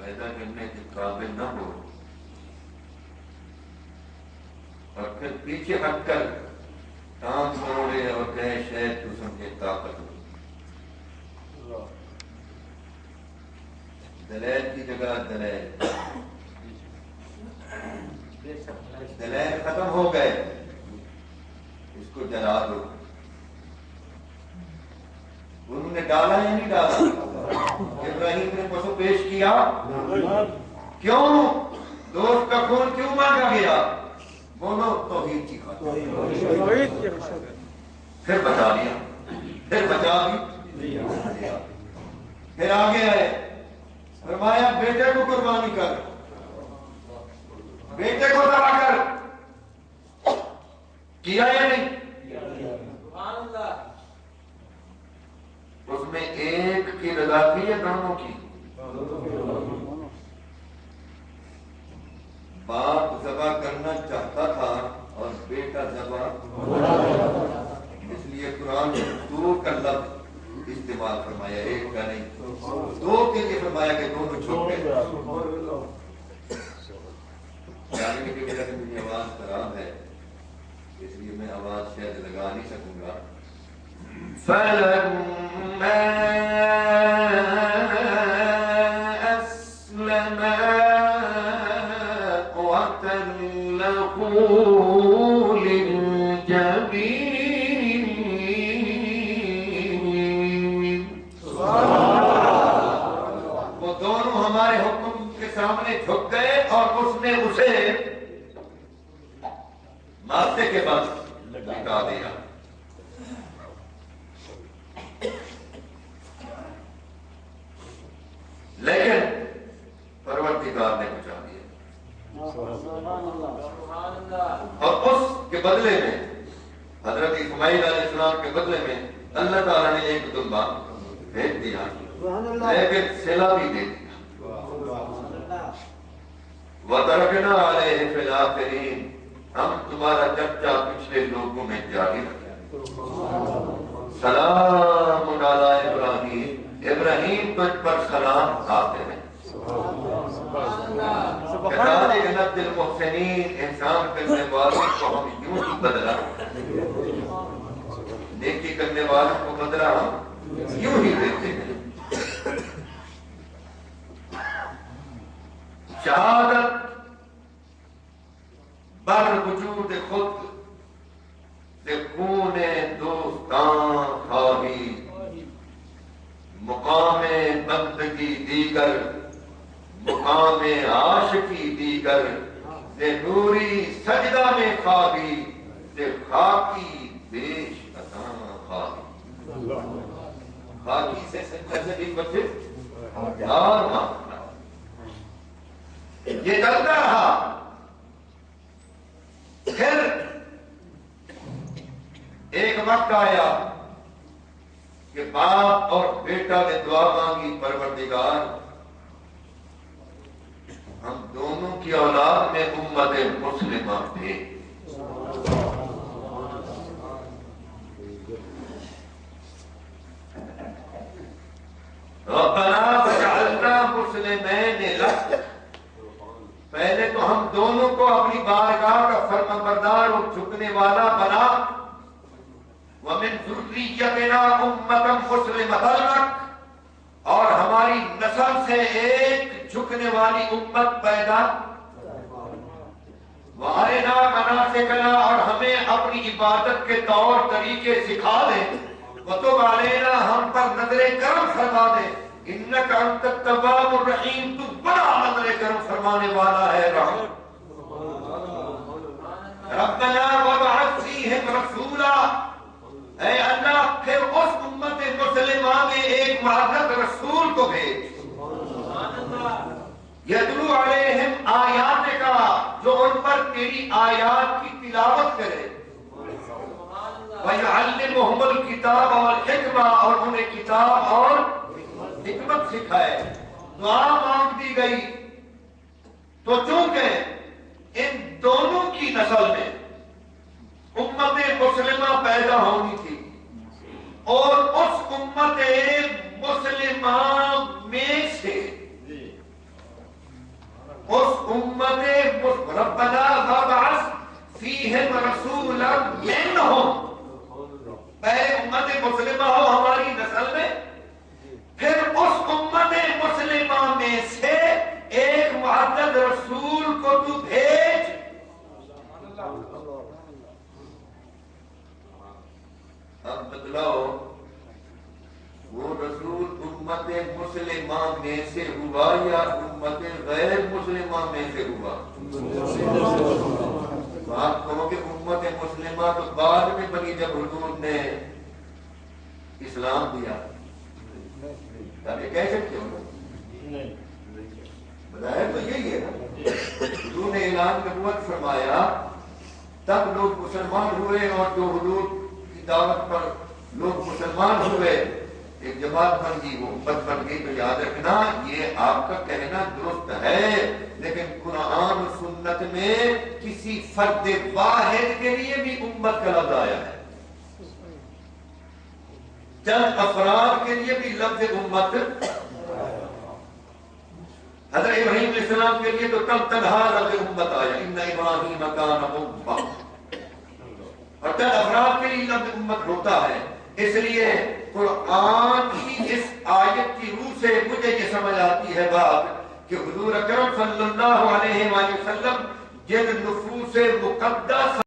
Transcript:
پیدا کرنے کے قابل نہ ہو اور پھر پیچھے ہٹ کر ٹانگ توڑے اور کہے شاید تو سمجھے طاقت ہو. دلیل کی جگہ دلیل ختم ہو گئے. اس کو جلا دو. انہوں نے ڈالا یا نہیں ڈالا؟ ابراہیم نے پسو پیش کیا. کیوں؟ دوست کا خون کیوں مانگا گیا؟ بولو توحید کی خاطر. پھر بچا لیا. پھر بچا بھی. پھر آگے آئے فرمایا بیٹے کو قربانی کر. بیٹے کو ذبح کر. کیا یا نہیں؟ اس میں ایک کی رضا تھی یا دونوں کی؟ باپ ذبح کرنا چاہتا تھا اور بیٹا ذبح. اس لیے قرآن نے دو کا لفظ استعمال فرمایا, ایک کا نہیں. دو کے لیے فرمایا کہ دونوں چھوٹ گئے. میری آواز خراب ہے اس لیے میں آواز شاید لگا نہیں سکوں گا. فَلَمَّا أَسْلَمَا وَتَلَّهُ لِلْجَبِينِ. وہ دونوں ہمارے حکم کے سامنے جھک گئے اور اس نے اسے مارتے کے بعد لٹا دیا. لیکن پروردگار نے بچا دیا. اور اس کے بدلے میں حضرت اسماعیل علیہ السلام کے بدلے میں اللہ تعالیٰ نے ایک دمبا بھیج دیا, لیکن صلہ بھی دے دیا. وَتَرَكْنَا عَلَيْهِ فِي الْآخِرِينَ. ہم تمہارا چرچا پچھلے لوگوں میں جاری رکھیں. سلام علی ابراہیم. ابراہیم تجھ پر سلام آتے ہیں. کذالک نجزی المحسنین. احسان کرنے والوں کو ہم یوں ہی بدلا, نیکی کرنے والوں کو بدلا ہم یوں ہی دیتے ہیں. شہادت بر وجود خود سے خون دوستان خواہی. مقام بندگی دیگر مقام عاشقی دیگر. سے نوری سجدہ میں خواہی سے خاکی بیش عطا خواہی. خاکی سے سجدہ سے بھی بچے اور مانگنا. یہ چلتا رہا. پھر ایک وقت آیا کہ باپ اور بیٹا نے دعا مانگی, پروردگار ہم دونوں کی اولاد میں امت مسلمہ تھے. ربنا وجعلنا مسلمین لک. پہلے تو ہم دونوں کو اپنی بارگاہ کا فرمانبردار اور جھکنے والا بنا. وَمِن ذُرِّيَّتِنَا أُمَّةً مُسْلِمَةً لَكَ. اور ہماری نسل سے ایک جھکنے والی امت پیدا. وَأَرِنَا مَنَاسِكَنَا. اور ہمیں اپنی عبادت کے طور طریقے سکھا دے. وَتُبْ عَلَيْنَا. ہم پر نظر کرم فرما دے. اِنَّكَ أَنْتَ التَّوَّابُ الرَّحِيمُ. تو بڑا نظر کرم فرمانے والا ہے رحم. رَبَّنَا وَابْعَثْ فِيهِمْ رَسُولًا. اے اللہ پھر اس امت مسلمہ میں ایک معزز رسول کو بھیج. یتلو علیہم آیاتک. جو ان پر تیری آیات کی تلاوت کرے. وَيُعَلِّمُهُمُ الْكِتَابَ وَالْحِکْمَةَ. اور انہیں کتاب اور حکمت سکھائے. دعا مانگ دی گئی. تو چونکہ ان دونوں کی نسل میں امت مسلمہ پیدا ہونی تھی اور اس امت مسلمہ میں سے امت ربنا وابعث فیہم رسولا منہم، پہلے امت مسلمہ ہو ہماری نسل میں، پھر اس امت مسلمہ میں سے ایک معدد رسول کو تو بھیج۔ اب بتلاؤ وہ رسول امت مسلمہ میں سے ہوا یا امت غیر مسلمہ میں سے ہوا؟ بات کہو کہ امت مسلمہ تو بعد میں بنی جب حضور نے اسلام دیا، آپ یہ کہہ سکتے ہو؟ بظاہر تو یہی ہے نا، حضور نے اعلان نبوت فرمایا تب لوگ مسلمان ہوئے، اور جو حضور کی دعوت پر لوگ مسلمان ہوئے ایک جماعت بن گئی، وہ امت بن گئی۔ تو یاد رکھنا یہ آپ کا کہنا درست ہے، لیکن قرآن و سنت میں کسی فرد واحد کے لیے بھی امت کا لفظ آیا ہے، چند افراد کے لیے بھی لفظ امت۔ حضرت ابراہیم علیہ السلام کے لیے تو تب تنہا لفظ امت آیا، ان ابراہیم کان امہ، اور چند افراد کے لیے لفظ امت ہوتا ہے۔ اس لیے قرآن کی اس آیت کی روح سے مجھے یہ سمجھ آتی ہے بات کہ حضور اکرم صلی اللہ علیہ وآلہ وسلم جن نفوس مقدس